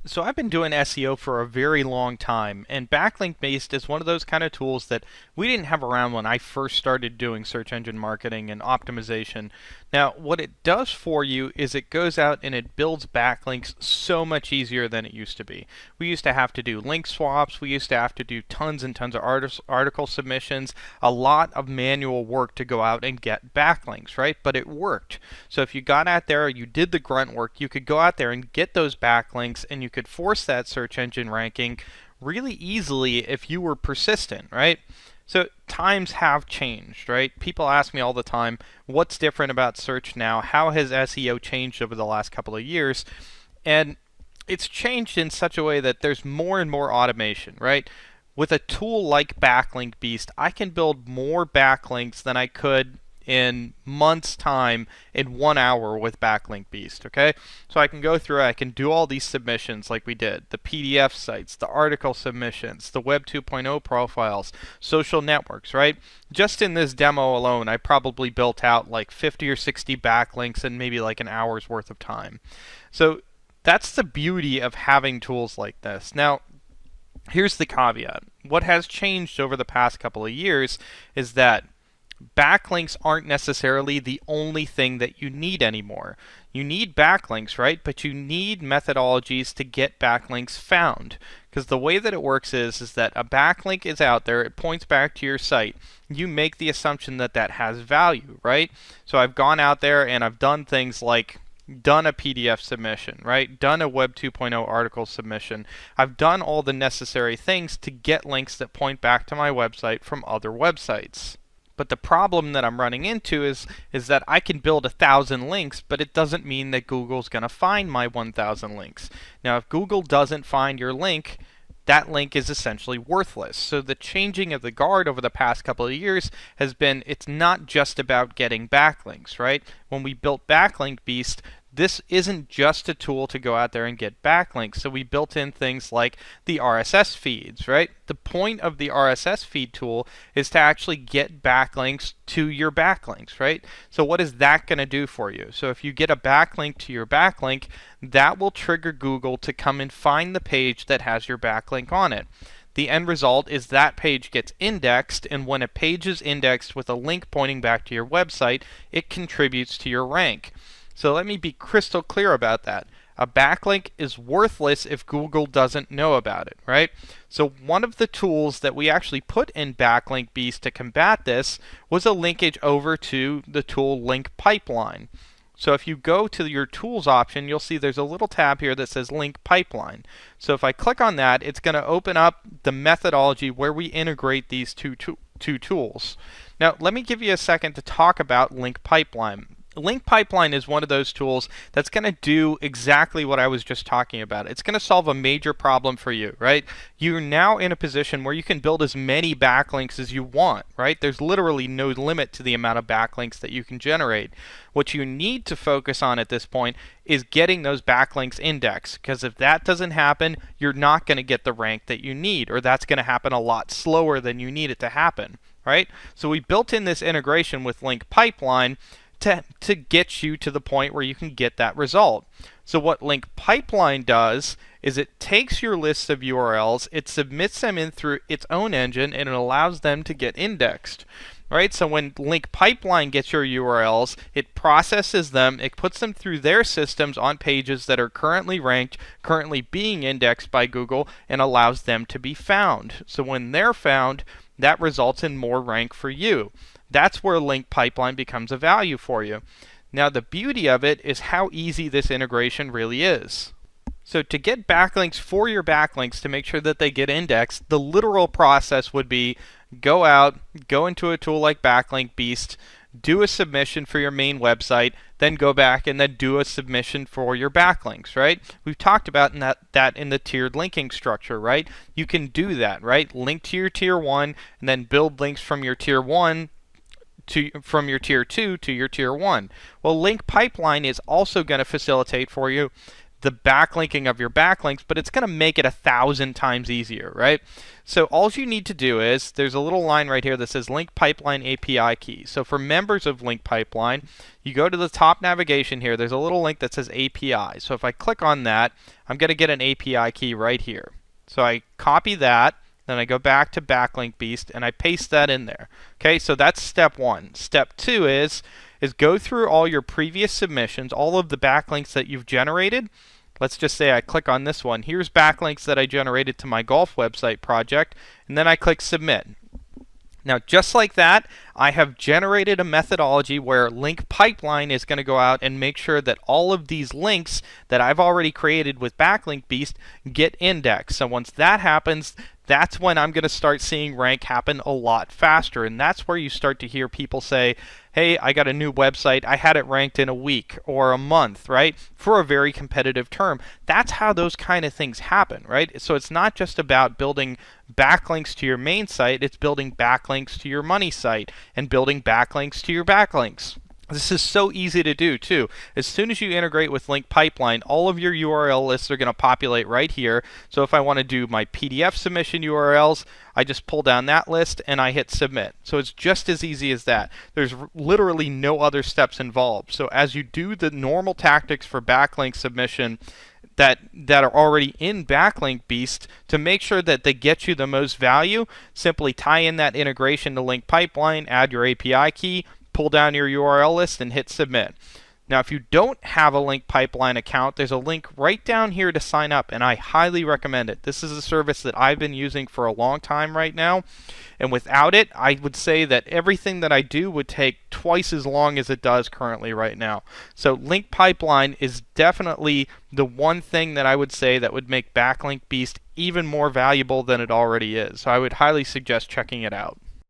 So I've been doing SEO for a very long time, and backlink based is one of those kind of tools that we didn't have around when I first started doing search engine marketing and optimization. Now, what it does for you is it goes out and it builds backlinks so much easier than it used to be. We used to have to do link swaps, we used to have to do tons and tons of article submissions, a lot of manual work to go out and get backlinks, right? But it worked. So if you got out there, you did the grunt work, you could go out there and get those backlinks, and you could force that search engine ranking really easily if you were persistent, right? So times have changed, right? People ask me all the time, what's different about search now? How has SEO changed over the last couple of years? And it's changed in such a way that there's more and more automation, right? With a tool like Backlink Beast, I can build more backlinks than I could in months' time in 1 hour with Backlink Beast, okay? So I can go through, I can do all these submissions like we did, the PDF sites, the article submissions, the Web 2.0 profiles, social networks, right? Just in this demo alone, I probably built out like 50 or 60 backlinks in maybe like an hour's worth of time. So that's the beauty of having tools like this. Now, here's the caveat. What has changed over the past couple of years is that backlinks aren't necessarily the only thing that you need anymore. You need backlinks, right? But you need methodologies to get backlinks found. Because the way that it works is that a backlink is out there, it points back to your site. You make the assumption that that has value, right? So I've gone out there and I've done things like done a PDF submission, right? Done a Web 2.0 article submission. I've done all the necessary things to get links that point back to my website from other websites. But the problem that I'm running into is that I can build 1,000 links, but it doesn't mean that Google's going to find my 1,000 links. Now, if Google doesn't find your link, that link is essentially worthless. So the changing of the guard over the past couple of years has been, it's not just about getting backlinks, right? When we built Backlink Beast, this isn't just a tool to go out there and get backlinks. So we built in things like the RSS feeds, right? The point of the RSS feed tool is to actually get backlinks to your backlinks, right? So what is that going to do for you? So if you get a backlink to your backlink, that will trigger Google to come and find the page that has your backlink on it. The end result is that page gets indexed, and when a page is indexed with a link pointing back to your website, it contributes to your rank. So let me be crystal clear about that. A backlink is worthless if Google doesn't know about it, right? So one of the tools that we actually put in Backlink Beast to combat this was a linkage over to the tool Link Pipeline. So if you go to your tools option, you'll see there's a little tab here that says Link Pipeline. So if I click on that, it's going to open up the methodology where we integrate these two tools. Now, let me give you a second to talk about Link Pipeline. Link Pipeline is one of those tools that's going to do exactly what I was just talking about. It's going to solve a major problem for you, right? You're now in a position where you can build as many backlinks as you want, right? There's literally no limit to the amount of backlinks that you can generate. What you need to focus on at this point is getting those backlinks indexed, because if that doesn't happen, you're not going to get the rank that you need, or that's going to happen a lot slower than you need it to happen, right? So we built in this integration with Link Pipeline to get you to the point where you can get that result. So what Link Pipeline does is it takes your list of URLs, it submits them in through its own engine, and it allows them to get indexed. Right? So when Link Pipeline gets your URLs, it processes them, it puts them through their systems on pages that are currently ranked, currently being indexed by Google, and allows them to be found. So when they're found, that results in more rank for you. That's where Link Pipeline becomes a value for you. Now, the beauty of it is how easy this integration really is. So to get backlinks for your backlinks to make sure that they get indexed, the literal process would be go out, go into a tool like Backlink Beast, do a submission for your main website, then go back and then do a submission for your backlinks, right? We've talked about that in the tiered linking structure, right? You can do that, right? Link to your tier 1 and then build links from your tier 1 from your tier 2 to your tier 1. Well, Link Pipeline is also going to facilitate for you the backlinking of your backlinks, but it's going to make it 1,000 times easier, right? So all you need to do is, there's a little line right here that says Link Pipeline API key. So for members of Link Pipeline, you go to the top navigation here, there's a little link that says API. So if I click on that, I'm going to get an API key right here. So I copy that, then I go back to Backlink Beast and I paste that in there. Okay, so that's step one. Step two is go through all your previous submissions, all of the backlinks that you've generated. Let's just say I click on this one. Here's backlinks that I generated to my golf website project, and then I click submit. Now, just like that, I have generated a methodology where Link Pipeline is going to go out and make sure that all of these links that I've already created with Backlink Beast get indexed. So once that happens, that's when I'm going to start seeing rank happen a lot faster. And that's where you start to hear people say, hey, I got a new website, I had it ranked in a week or a month, right? For a very competitive term. That's how those kind of things happen, right? So it's not just about building backlinks to your main site, it's building backlinks to your money site and building backlinks to your backlinks. This is so easy to do too. As soon as you integrate with Link Pipeline, all of your URL lists are going to populate right here. So if I want to do my PDF submission URLs, I just pull down that list and I hit submit. So it's just as easy as that. There's literally no other steps involved. So as you do the normal tactics for backlink submission that are already in Backlink Beast, to make sure that they get you the most value, simply tie in that integration to Link Pipeline, add your API key, pull down your URL list and hit submit. Now, if you don't have a Link Pipeline account, there's a link right down here to sign up, and I highly recommend it. This is a service that I've been using for a long time right now, and without it, I would say that everything that I do would take twice as long as it does currently right now. So Link Pipeline is definitely the one thing that I would say that would make Backlink Beast even more valuable than it already is. So I would highly suggest checking it out.